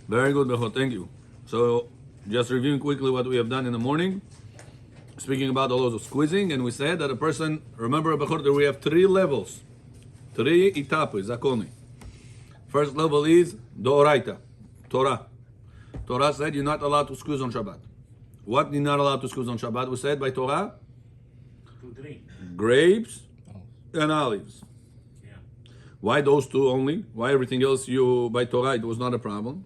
Very good, Bechor. Thank you. So, just reviewing quickly what we have done in the morning. Speaking about the laws of squeezing, and we said that a person, remember, Bechor, that we have 3 levels. 3 etapes, zakoni. First level is Doraita, Torah. Torah said you're not allowed to squeeze on Shabbat. What you're not allowed to squeeze on Shabbat? We said by Torah? To drink. Grapes and olives. Yeah. Why those 2 only? Why everything else you by Torah it was not a problem?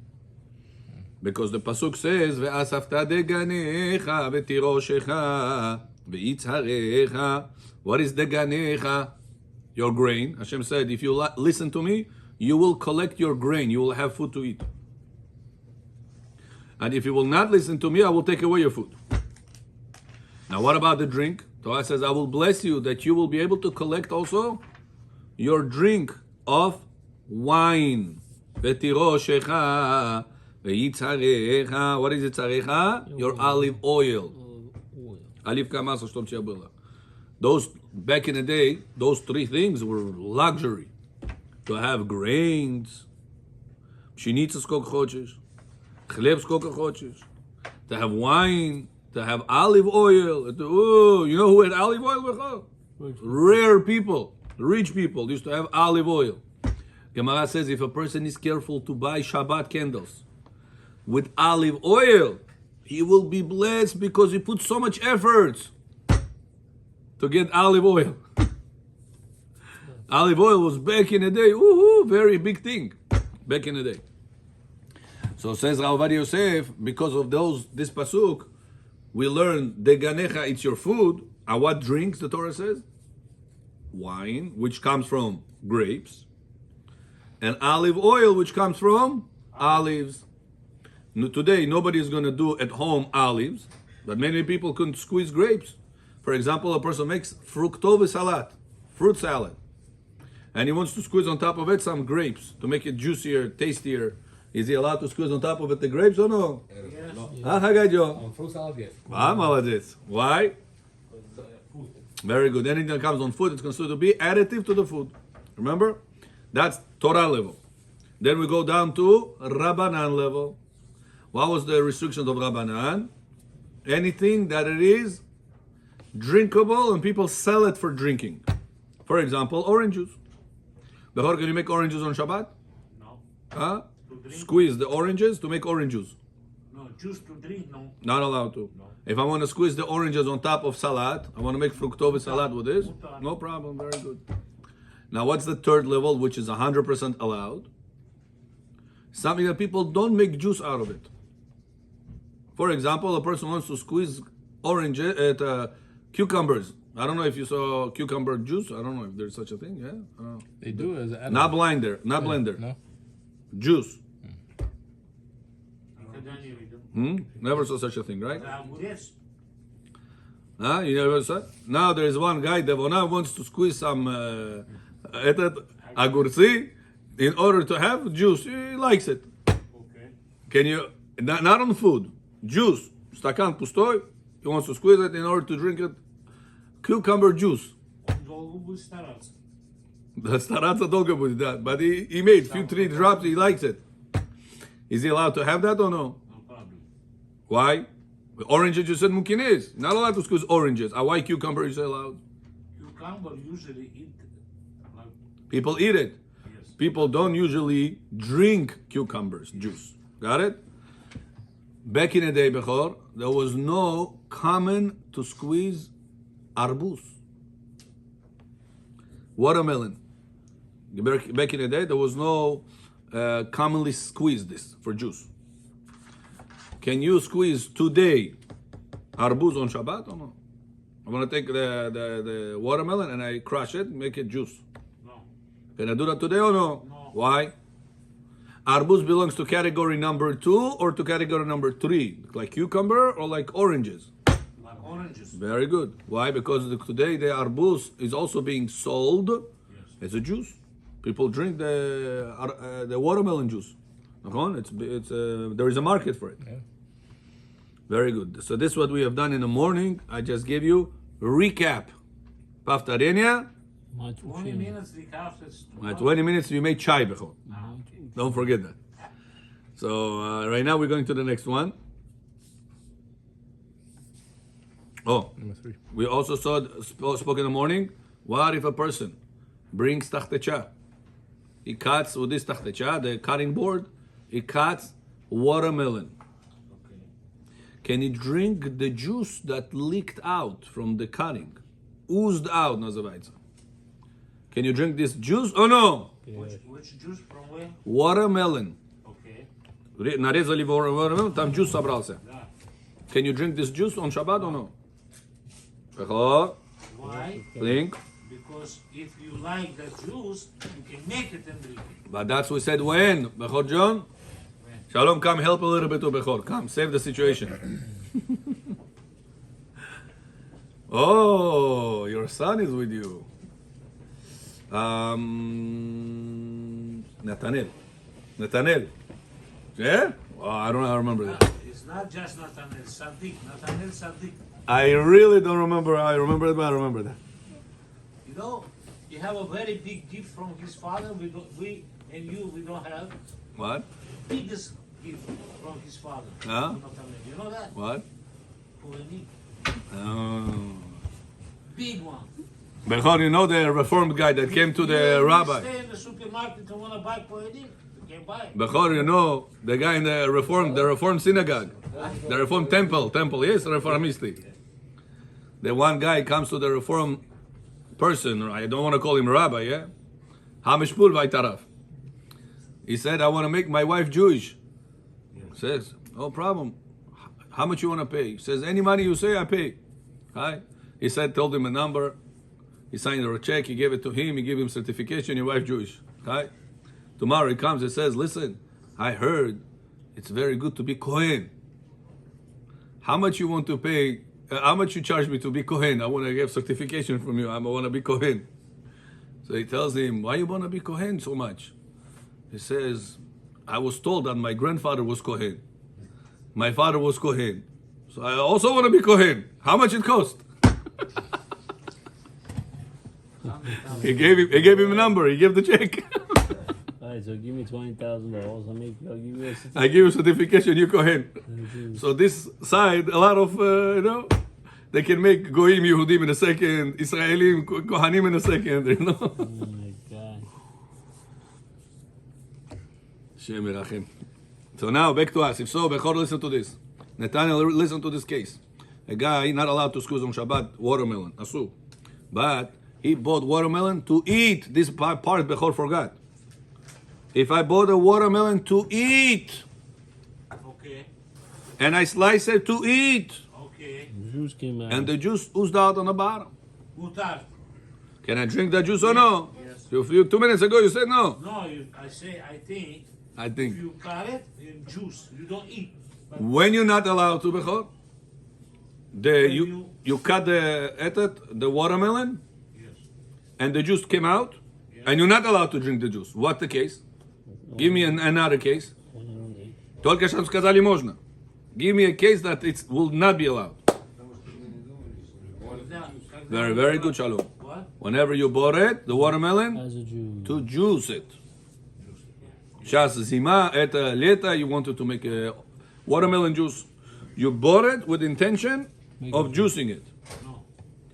Because the pasuk says ve'asafta deganecha ve'tiroshecha ve'itzharecha. What is deganecha? Your grain. Hashem said, if you listen to me, you will collect your grain. You will have food to eat. And if you will not listen to me, I will take away your food. Now, what about the drink? Torah says, I will bless you that you will be able to collect also your drink of wine. Ve'tiroshecha ve'itzarecha. What is itzarecha? Your olive oil. Olive kamasa, что тебе было. Those, back in the day, those 3 things were luxury. To have grains, pshenica skолько хочешь, хлеб сколько хочешь, to have wine, to have olive oil. Oh, you know who had olive oil? Rare people, rich people used to have olive oil. Gemara says if a person is careful to buy Shabbat candles with olive oil, he will be blessed because he put so much effort to get olive oil. Olive oil was back in the day, very big thing, back in the day. So says Rav Ovadia Yosef, because of this pasuk, we learn deganecha, it's your food. And what drinks the Torah says? Wine, which comes from grapes, and olive oil, which comes from olives. Today, nobody is going to do at home olives, but many people can squeeze grapes. For example, a person makes fructose salad, fruit salad, and he wants to squeeze on top of it some grapes to make it juicier, tastier. Is he allowed to squeeze on top of it the grapes or no? Yes. No. On fruit salad, yes. Молодец. Why? Very good. Anything that comes on food, it's considered to be additive to the food. Remember? That's Torah level. Then we go down to Rabbanan level. What was the restrictions of Rabbanan? Anything that it is drinkable and people sell it for drinking. For example, orange juice. Bechor, can you make orange juice on Shabbat? No. Huh? Squeeze the oranges to make orange juice. No, juice to drink, no. Not allowed to. No. If I want to squeeze the oranges on top of salad, I want to make fructose salad with this, Mutar. no problem, very good. Now what's the 3rd level, which is 100% allowed? Something that people don't make juice out of it. For example, a person wants to squeeze cucumbers. I don't know if you saw cucumber juice. I don't know if there's such a thing. Yeah, I don't know. They do as an Not blender. No. Juice. No. Never saw such a thing, right? Yes. Huh? You never saw? Now there is one guy, Devona, wants to squeeze some agurzi in order to have juice. He likes it. Okay. Can you, not on food, juice, стакан пустой, he wants to squeeze it in order to drink it. Cucumber juice. Он долго будет стараться. Стараться долго будет, да. But he made few 3 drops, he likes it. Is he allowed to have that or no? No problem. Why? Oranges, you said mumkin is. Not allowed to squeeze oranges. Why cucumber is allowed? Cucumber usually eat like People eat it. yes. People don't usually drink cucumbers juice. Got it? Back in the day, Bechor, there was no common to squeeze arbuz. Watermelon. Back in the day, there was no commonly squeeze this for juice. Can you squeeze today arbuz on Shabbat or no? I'm going to take the watermelon and I crush it, make it juice. No. Can I do that today or no? No. Why? Arbuz belongs to category number 2 or to category number 3, like cucumber or like oranges. Like oranges. Very good. Why? Because today the arbuz is also being sold Yes. as a juice. People drink the watermelon juice. There is a market for it. Yeah. Very good. So this is what we have done in the morning. I just gave you recap. Paftarenia. 20 minutes we have this. 20 minutes you made chai bechor. Don't forget that. So right now we're going to the next one. Oh, Number 3. we also spoke in the morning. What if a person brings tachtecha? He cuts with this tachtecha, the cutting board. He cuts watermelon. Okay. Can he drink the juice that leaked out from the cutting, oozed out? Nazывается. Can you drink this juice? Oh no, Which juice from where? watermelon. Okay. Нарезали watermelon, там juice собрался. Да. Can you drink this juice on Shabbat or no? Bechor, Why? blink. Because if you like the juice, you can make it and drink it. But that's what we said when. Bechor John. Shalom, come help a little bit to Bechor. Come, save the situation. Oh, your son is with you. Nathaniel. Yeah? Oh, I remember that. It's not just Nathaniel Sadiq. Nathaniel Sadiq. I really don't remember. I remember it, but I remember that. You know, he have a very big gift from his father. We don't have What? biggest gift from his father. Huh? Nathaniel. You know that? What? Kohenim. Oh. Big one. Bechor, you know the reformed guy that came to the You rabbi. stay in the supermarket and want to buy Kohenim, you can buy it. Bechor, you know the guy in the reformed synagogue, the reformed temple, yes, reformisti. The one guy comes to the reformed person, I don't want to call him rabbi, yeah? Hamishpul Vaitaraf. He said, I want to make my wife Jewish. Says, no problem. How much you want to pay? He says, any money you say, I pay. Right? He said, told him a number. He signed a check, he gave it to him, he gave him certification, your wife Jewish. Right? Tomorrow he comes and says, listen, I heard it's very good to be Kohen. How much you want to pay? How much you charge me to be Kohen? I want to get certification from you. I want to be Kohen. So he tells him, why you want to be Kohen so much? He says, I was told that my grandfather was Kohen. My father was Kohen. So I also want to be Kohen. How much it cost? He gave him a number. He gave the check. Alright, so give me $20,000. I'll give you a I give you certification. You Kohen. So this side, a lot of they can make Goyim Yehudim in a second, Israelim Kohanim in a second. You know. Oh my God. Shem Yerachem. So now back to us. If so, Bechor, listen to this. Nathaniel, listen to this case. A guy not allowed to squeeze on Shabbat watermelon, asu, but he bought watermelon to eat. This part Bechor forgot. If I bought a watermelon to eat, Okay. and I slice it to eat, Okay. The juice came out. and the juice oozed out on the bottom, Mutar. can I drink that juice or no? Yes. You 2 minutes ago you said no. No, I think I if think you cut it in juice, you don't eat. But when you're not allowed to, Bechor, When you cut the watermelon, yes. and the juice came out, and you're not allowed to drink the juice. What the case? Give me another case. Только что сказали можно. Give me a case that it will not be allowed. Very, very good, Shalom. What? Whenever you bought it, the watermelon, As a Jew. to juice it. Сейчас зима, это лето, you wanted to make a watermelon juice. You bought it with intention of juicing it. No.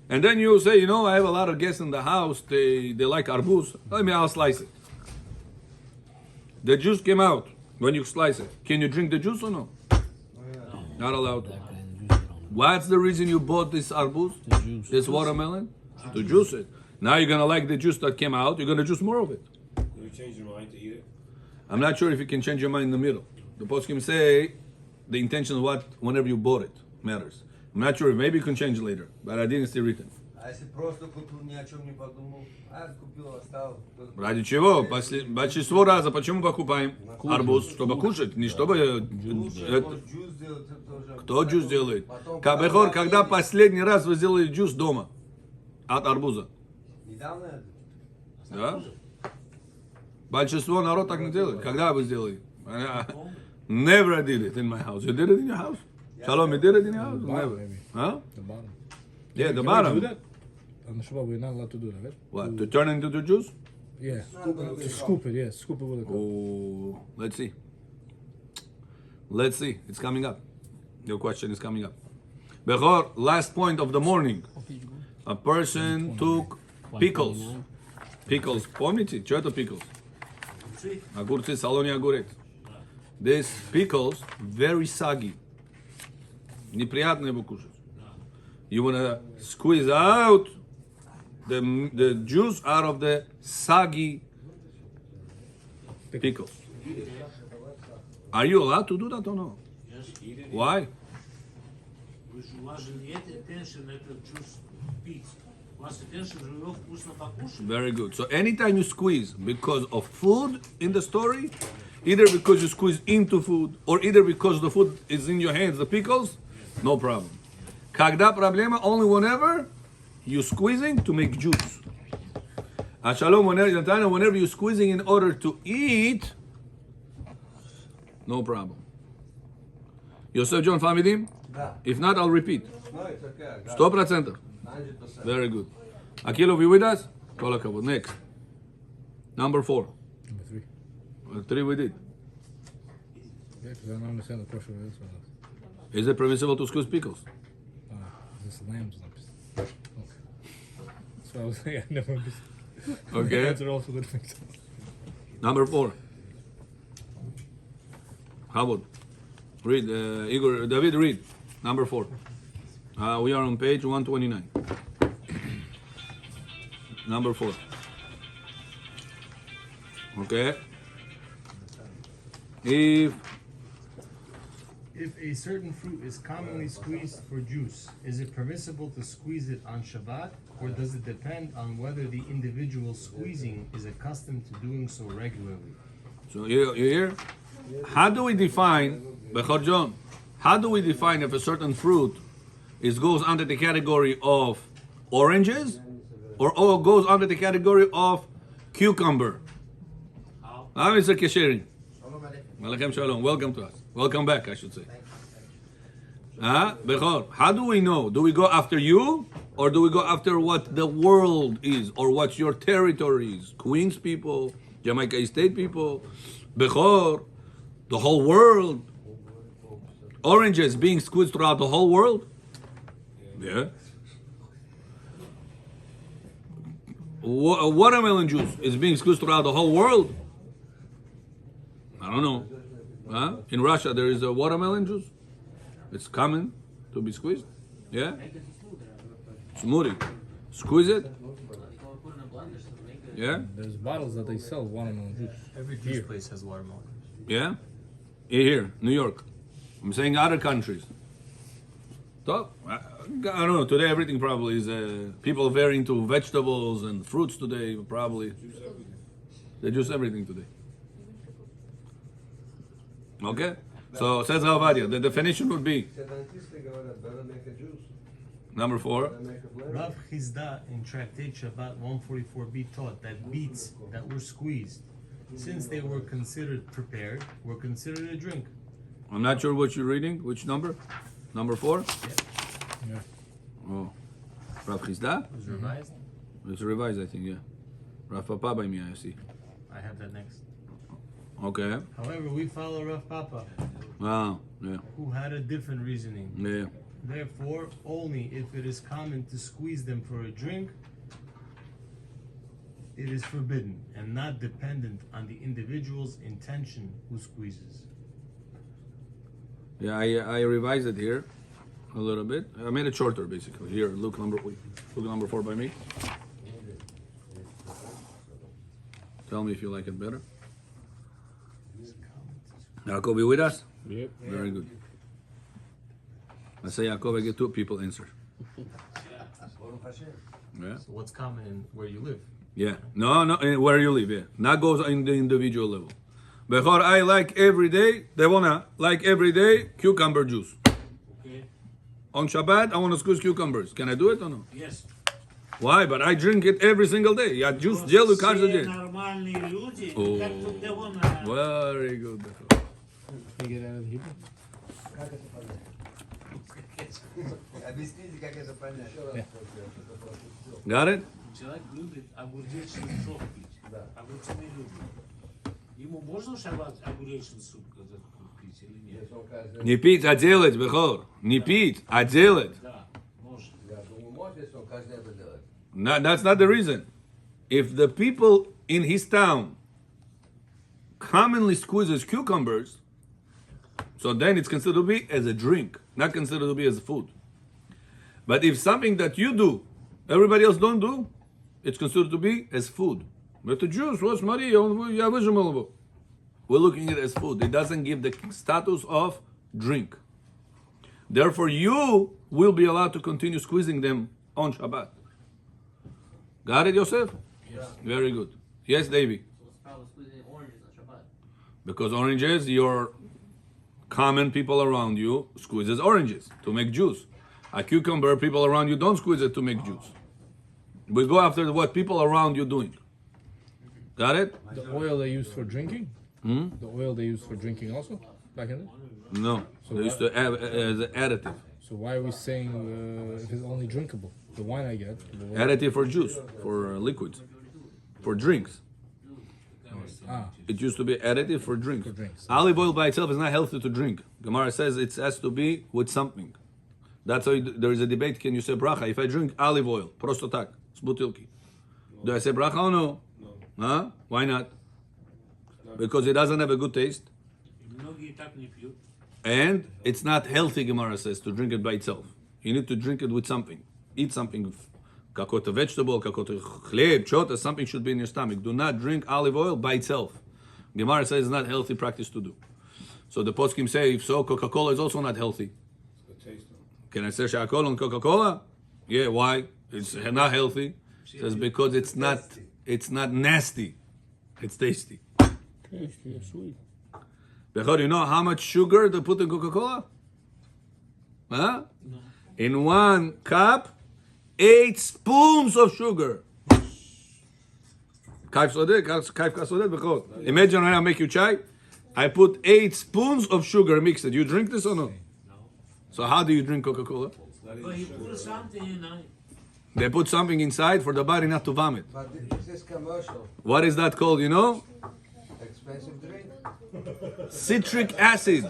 And then you say, you know, I have a lot of guests in the house, they like arbuz. I'll slice it. The juice came out when you slice it. Can you drink the juice or no? Not allowed. That kind of juice. What's the reason you bought this arbuz? The juice. This watermelon? To juice it. Now you're gonna like the juice that came out, you're gonna juice more of it. Can you change your mind to eat it? I'm not sure if you can change your mind in the middle. The poskim say the intention of whenever you bought it matters. I'm not sure, maybe you can change it later, but I didn't see written. А если просто купил, ни о чем не подумал, купил, оставил. Ради чего? Большинство раза почему покупаем арбуз? Чтобы кушать, не чтобы... Джуз делать, это тоже. Кто джуз делает? Потом, Бехор, когда последний раз вы сделали джуз дома от арбуза? Недавно это? Да? Большинство народ так не делает. Когда вы сделали? Never I did it in my house. You did it in your house? Shalom, you did it in your house? Bottom, Never. maybe. Huh? The bottom. Yeah, the Can we bottom. do that? On the Shabbat, we're not allowed to do that, right? What? To turn into the juice? Yeah. To scoop it, yeah. Scoop it with a cup. Oh, let's see. Let's see. It's coming up. Your question is coming up. Bechor, last point of the morning. A person took pickles. Pickles. Помните? Что это pickles? Огурцы, солоний огурец. This pickles very soggy. Неприятно его кушать. You wanna squeeze out the juice out of the soggy pickles. Are you allowed to do that or no? Yes. Why? У вас же нет attention этот juice пить. У вас attention же его вкусно покушать. Very good. So anytime you squeeze because of food in the story, either because you squeeze into food or either because the food is in your hands, the pickles, no problem. Когда проблема? Only whenever you're squeezing to make juice. Shalom, whenever you're squeezing in order to eat, no problem. Yosef John Famidim? Да. If not, I'll repeat. No, it's okay. I got 100%. 100%. Very good. Akilov, you with us? Kol hakavod. Next. Number 4. Number 3. 3 we did. Yeah, because I don't understand the question of this one. Is it permissible to squeeze pickles? This lamb's lips. Okay. That's what I was saying. I never understood. Okay. The answer also didn't make sense. Number 4. Habod. Read. Igor, David, read. Number 4. We are on page 129. Number 4. Okay. If a certain fruit is commonly squeezed for juice, is it permissible to squeeze it on Shabbat, or does it depend on whether the individual squeezing is accustomed to doing so regularly? So you hear? How do we define, Bechor John, how do we define if a certain fruit goes under the category of oranges or goes under the category of cucumber? How? Mr. Kesheri. Shalom Aleichem. Alechem shalom. Welcome to us. Welcome back, I should say. Bechor, how do we know? Do we go after you or do we go after what the world is or what your territory is? Queens people, Jamaica State people, Bechor, the whole world. Oranges being squeezed throughout the whole world? Yeah. Watermelon juice is being squeezed throughout the whole world? I don't know. In Russia, there is a watermelon juice. It's common to be squeezed. Yeah? Smoothie. Squeeze it. Yeah? There's bottles that they sell watermelon juice. Every juice place has watermelon. Yeah? Here, New York. I'm saying other countries. So, I don't know. Today, everything probably is. People are very into vegetables and fruits today. Probably. They juice everything today. Okay? So, says Ravadia, the definition would be Scientists говорят, better make a juice. number 4. Better make a blend. Rav Chizda in Tractate Shabbat 144b taught that beets that were squeezed, since they were considered prepared, were considered a drink. I'm not sure what you're reading. Which number? Number 4? Yeah. Oh. Rav Chizda? It was revised. It's revised, I think, yeah. Rav Papa by me, I see. I have that next. Okay. However, we follow Rav Papa, Wow. Yeah. who had a different reasoning. Yeah. Therefore, only if it is common to squeeze them for a drink, it is forbidden and not dependent on the individual's intention who squeezes. Yeah, I revised it here a little bit. I made it shorter, basically. Here, look number 4 by me. Tell me if you like it better. Yaakov, you with us? Yep. Very good. I say Yaakov, I get 2 people answer. Baruch Hashem. Yeah. So what's common in where you live? Yeah. No, where you live, yeah. Not goes in the individual level. Bechor, I like every day, Devona, like every day, cucumber juice. Okay. On Shabbat, I want to squeeze cucumbers. Can I do it or no? Yes. Why? But I drink it every single day. Я juice делаю каждый Все день. нормальные люди, О. как тут Девона. Very good. Bechor. Can you get out of the Hebrew? Как это понять? Объясните, как это понять. Got it? Человек любит огуречный суп пить. Да. Огурцы не любят. Ему можно в шаббат огуречный суп пить? пить или нет? Есть он каждый. Не пить, а делать, Бехор. Не пить, а делать. Да, может. Я думаю, может, если он каждый это делает. That's not the reason. If the people in his town commonly squeezes cucumbers, so then it's considered to be as a drink, not considered to be as food. But if something that you do, everybody else don't do, it's considered to be as food. But the Jews, what's Maria? Я выжимал его. We're looking at it as food. It doesn't give the status of drink. Therefore, you will be allowed to continue squeezing them on Shabbat. Got it, Yosef? Yes. Very good. Yes, Davey? So it's probably squeezing oranges on Shabbat. Because oranges, your common people around you squeezes oranges to make juice. A cucumber, people around you don't squeeze it to make juice. We go after what people around you doing. Got it? The oil they use for drinking? The oil they use for drinking also? Back in there? No. They used to add as an additive. So why are we saying if it's only drinkable? The wine I get. The oil. Additive for juice, for liquids, for drinks. Ah, It used to be additive for drinks. For drinks. Olive oil by itself is not healthy to drink. Gemara says it has to be with something. That's why there is a debate. Can you say bracha? If I drink olive oil, prosto tak, z butilki, do I say bracha or no? No. Huh? Why not? Because it doesn't have a good taste. Многие так не пьют. And it's not healthy, Gemara says, to drink it by itself. You need to drink it with something. Eat something. Какой-то vegetable, какой-то хлеб, что-то, something should be in your stomach. Do not drink olive oil by itself. Gemara says it's not a healthy practice to do. So the poskim say, if so, Coca-Cola is also not healthy. Can I say Shakol on Coca-Cola? Yeah, why? It's not healthy. It says because it's not nasty. It's tasty. Tasty or sweet. Bechor, you know how much sugar they put in Coca-Cola? Huh? No. In 1 cup, 8 spoons of sugar. Imagine when I make you chai, I put 8 spoons of sugar mixed. You drink this or no? No. So how do you drink Coca-Cola? But he put something in it. They put something inside for the body not to vomit. But this is commercial. What is that called, you know? Expensive drink. Citric acid.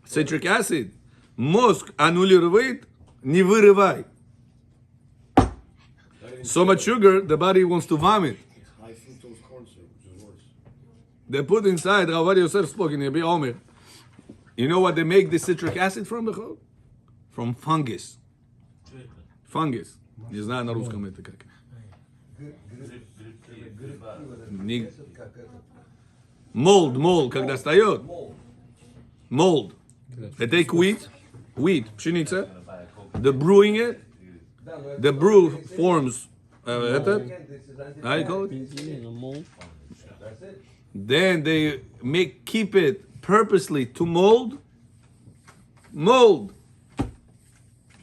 Citric acid. Мозг аннулирует, не вырывай. So much sugar, the body wants to vomit. High fructose corn syrup, which is worse. They put inside, Rav Yosef spoke in Yebi Omer. You know what they make this citric acid from? Bechor? From fungus. Fungus. Не знаю на русском это как. Не- Mold, когда встает. Mold. They take wheat, пшеница, they're brewing it, the brew forms, how you call it? In a mold. That's it. Then they keep it purposely to mold.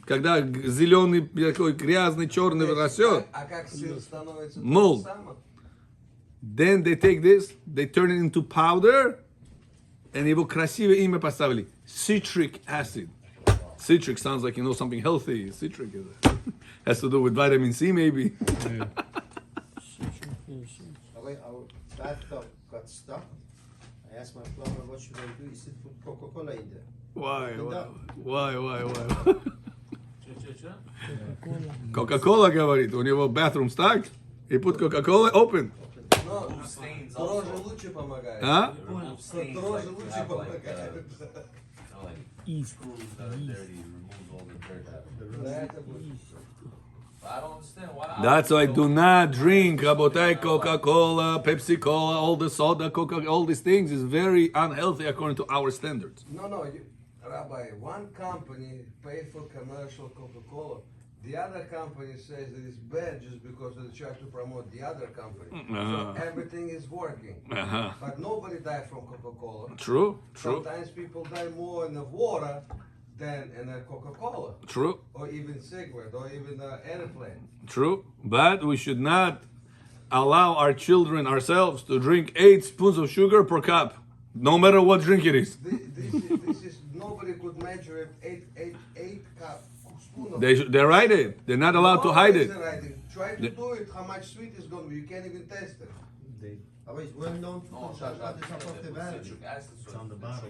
Когда зеленый, такой грязный, черный растет. А как сыр становится? Mold. То же самое? Then they take this, they turn it into powder, and его красивое имя поставили. Citric acid. Citric sounds like, you know, something healthy. Citric has to do with vitamin C, maybe. Our bathtub got stuck. I asked my plumber, what should I do? He said, put Coca-Cola in there. Why? Че? Coca-Cola говорит, у него bathroom stuck. He put Coca-Cola open. Но дрожжи лучше помогает. А? Дрожжи лучше помогает. That's why I do not drink, Rabotai, Coca-Cola, Pepsi Cola, all the soda, Coca, all these things is very unhealthy according to our standards. No, Rabbi, one company pay for commercial Coca-Cola. The other company says that it's bad just because they try to promote the other company. So everything is working. But nobody died from Coca-Cola. True. Sometimes people die more in the water than in a Coca-Cola. True. Or even cigarette, or even an airplane. True. But we should not allow our children, ourselves, to drink 8 spoons of sugar per cup, no matter what drink it is. This is nobody could measure it. Eight cup spoon of They write it. They're not allowed to hide it. Try to do it. How much sweet is going to be? You can't even test it. Aber it's well known to put Shabbat the top of the barrel. It's on the bottle.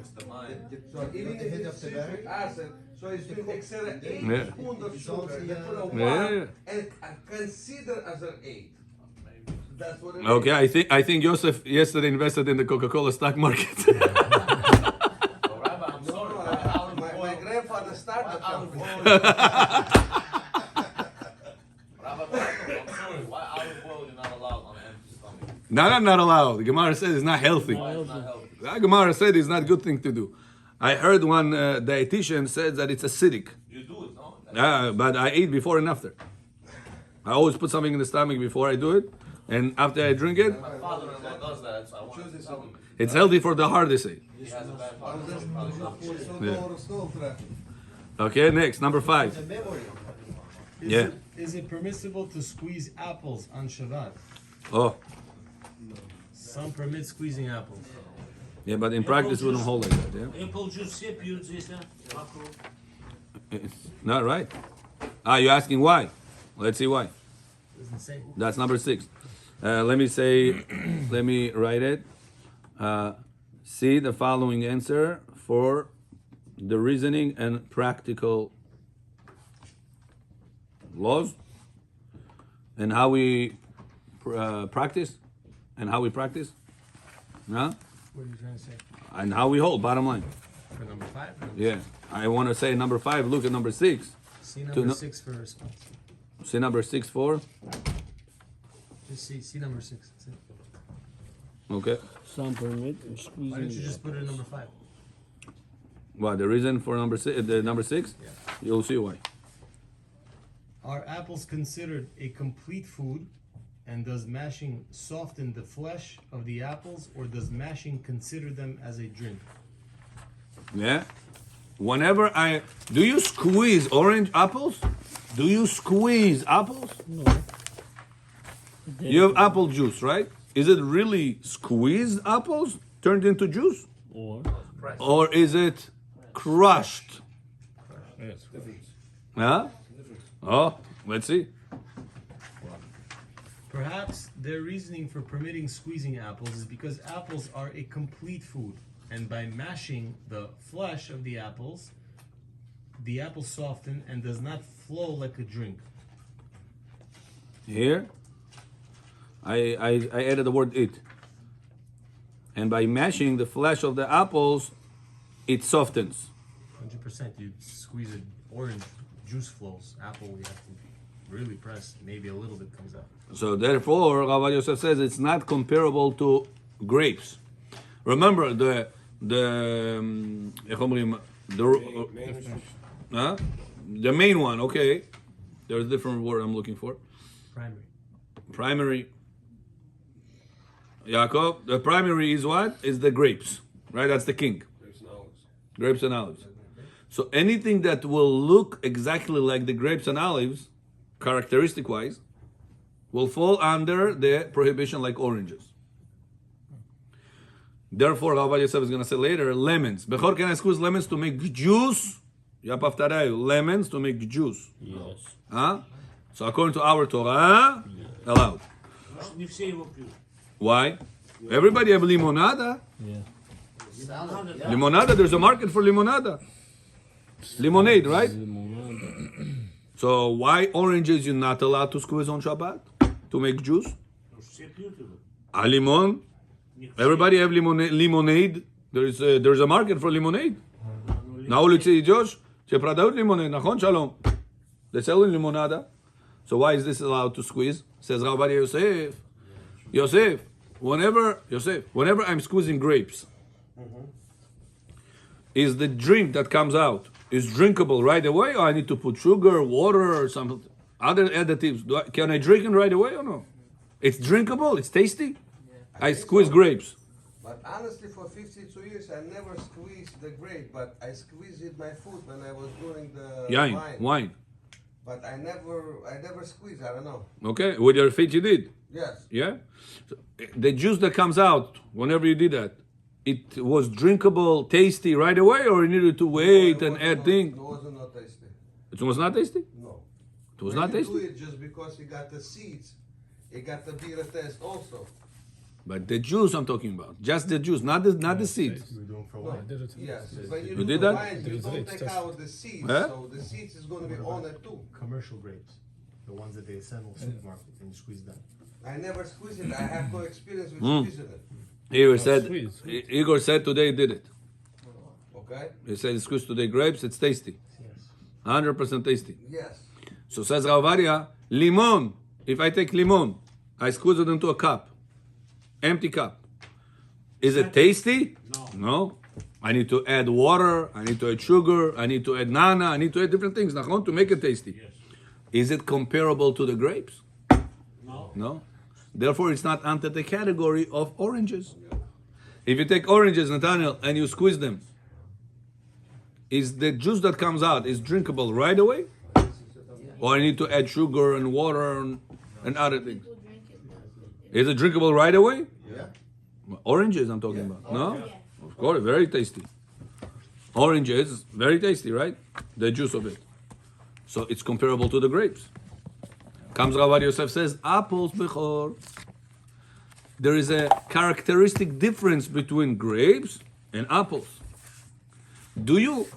So even the if head it's of the citric barrel. acid, so it's doing extra 8 Yeah. spoons of It's sugar. also, They put a Yeah. 1 and consider as an 8. That's what it Okay, is. I think Yosef yesterday invested in the Coca-Cola stock market. Rabbi, I'm sorry. My grandfather started the company. Rabbi, I'm sorry. Why olive oil you're not allowed on an empty stomach? Not allowed. The Gemara says it's not healthy. Why it's not healthy? The Gemara said it's not a good thing to do. I heard one dietitian said that it's acidic. You do it, no? But I eat before and after. I always put something in the stomach before I do it, and after I drink it, My father-in-law does that, so I want to tell him. it's healthy for the heart, they say. He has a bad father, so he probably doesn't. Okay, next, number 5. The memory. Yeah. Is it permissible to squeeze apples on Shabbat? Oh, Some permit squeezing apples. yeah, but in practice we don't hold like that, yeah? Apple juice yapıyoruz işte. Makro. Not right. You're asking why? Let's see why. Doesn't say. That's number 6. Let me say, let me write it. See the following answer for the reasoning and practical laws and how we practice and how we practice, huh? What are you trying to say? And how we hold. Bottom line, For number 5? yeah. I want to say number 5. Look at number 6. See To number no- 6 for a response. See number 6 for. Just see number 6. That's it. Okay. Some permit Why don't you squeezing. just put it in number 5? What the reason for number 6? The number 6? Yeah. You'll see why. Are apples considered a complete food? And does mashing soften the flesh of the apples, or does mashing consider them as a drink? Yeah. Whenever do you squeeze orange apples? Do you squeeze apples? No. You have apple juice, right? Is it really squeezed apples turned into juice? Or is it crushed? Yes. Huh? Oh, let's see. Perhaps their reasoning for permitting squeezing apples is because apples are a complete food, and by mashing the flesh of the apples soften and does not flow like a drink. Here, I added the word it. And by mashing the flesh of the apples, it softens. 100%. You squeeze an orange, juice flows. Apple, you have to really press. Maybe a little bit comes out. So therefore, Rabbi Yosef says it's not comparable to grapes. Remember the main one. Okay, there's a different word I'm looking for. Primary. Yaakov, the primary is what? Is the grapes, right? That's the king. Grapes and olives. So anything that will look exactly like the grapes and olives, characteristic-wise, will fall under the prohibition like oranges. Therefore, Rabbi Yosef is going to say later, lemons. Bechor can I squeeze lemons to make juice? Lemons to make juice. Yes. Huh? So according to our Torah, allowed. Не все его пьют. Why? Everybody have limonada. Yeah. Limonada, there's a market for limonada. Lemonade, right? So why oranges you're not allowed to squeeze on Shabbat? To make juice? Все пьют его. Limon? Everybody have lemonade. There's a market for lemonade. На улице идешь, тебе продают лимонад, нахон шалом. They're selling limonada. So why is this allowed to squeeze? Says Rabbi Yosef, whenever I'm squeezing grapes, is the drink that comes out is drinkable right away, or I need to put sugar, water, or some other additives? Can I drink it right away or no? It's drinkable, it's tasty. I squeeze grapes. But honestly, for 52 years, I never squeezed the grape, but I squeezed it my food when I was doing the Wine. But I never squeezed. I don't know. Okay, with your feet you did. Yes. Yeah? So, the juice that comes out, whenever you did that, it was drinkable, tasty right away, or you needed to wait and add things? It wasn't not tasty. It was not tasty? No. It was When not you do tasty? it just because you got the seeds, it got the bitter taste also. But the juice I'm talking about, just the juice, not the seeds. We're doing for No. wine. did it. Yes, when you You do did the that? wine, you don't take out the seeds, Huh? so the seeds is gonna be on it too. Commercial grapes, the ones that they sell in the supermarket, and you squeeze them. I never squeeze it, I have no experience with Mm. squeezing it, Squeeze. Igor said today he did it. okay? He said he squeezed today grapes, it's tasty. Yes. 100% tasty. Yes. So says Ravaria, limon. If I take limon, I squeeze it into a cup, empty cup. Is it tasty? No. I need to add water, I need to add sugar, I need to add nana, I need to add different things, nachon, to make it tasty. Yes. Is it comparable to the grapes? No. No. Therefore, it's not under the category of oranges. If you take oranges, Nathaniel, and you squeeze them, is the juice that comes out is drinkable right away? Or I need to add sugar and water and other things? Is it drinkable right away? Yeah. Oranges I'm talking about. No? Of course, very tasty. Oranges, very tasty, right? The juice of it. So it's comparable to the grapes. Comes Rav Yosef says, apples bechor. There is a characteristic difference between grapes and apples. Do you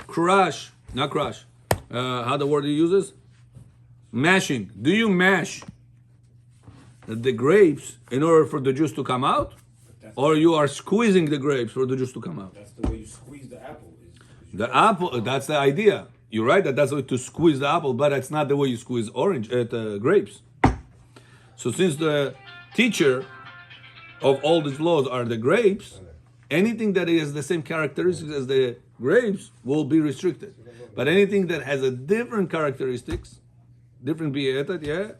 crush, not crush, how the word he uses? Mashing. Do you mash the grapes in order for the juice to come out? Or you are squeezing the grapes for the juice to come out? That's the way you squeeze the apple. The apple, that's the idea. You're right that's the way to squeeze the apple, but that's not the way you squeeze grapes. So since the teacher of all these laws are the grapes, anything that has the same characteristics as the grapes will be restricted. But anything that has a different characteristics, different bietat, yeah,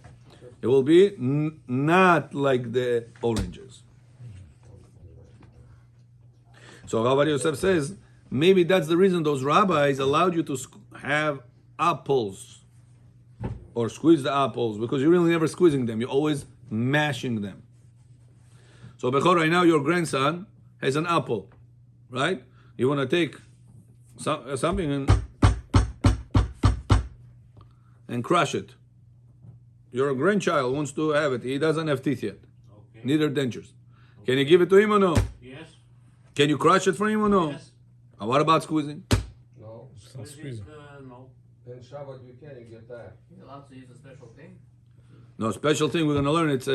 it will be not like the oranges. So Rav Yosef says, maybe that's the reason those rabbis allowed you to have apples or squeeze the apples, because you're really never squeezing them, you're always mashing them. So Bechor, right now your grandson has an apple, right? You want to take something and crush it. Your grandchild wants to have it. He doesn't have teeth yet, Okay. neither dentures. Can you give it to him or no? Yes. Can you crush it for him or no? Yes. And what about squeezing? No, Squeeze it, no. in Shabbat you can, you get that. You're allowed to use a special thing. No, special thing we're going to learn. It's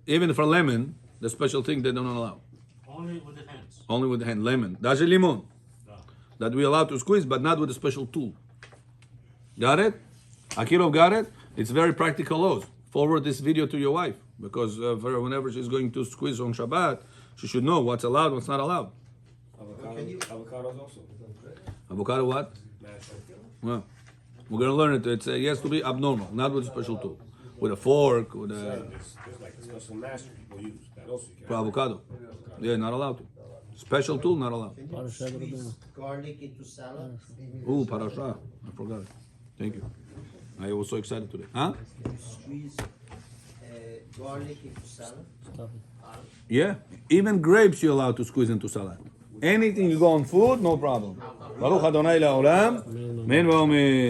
even for lemon, the special thing they don't allow. Only with the hands. Only with the hand. Lemon. That's a limon. No. That we allow to squeeze, but not with a special tool. Got it? Akirov got it? It's very practical laws. Forward this video to your wife, because for whenever she's going to squeeze on Shabbat, she should know what's allowed, what's not allowed. Avocados also. Avocado what? Well, we're going to learn it. It has to be abnormal, not with a special tool. With a fork, with a... There's like a special master people use. That also you can. For avocado. Yeah, not allowed to. Special tool, not allowed. Can you squeeze garlic into salad? Ooh, parasha. I forgot it. Thank you. I was so excited today. Huh? Can you squeeze garlic into salad? Yeah. Even grapes you're allowed to squeeze into salad. Anything you go on food, no problem. Baruch Adonai Le'olam. Amen v'amen.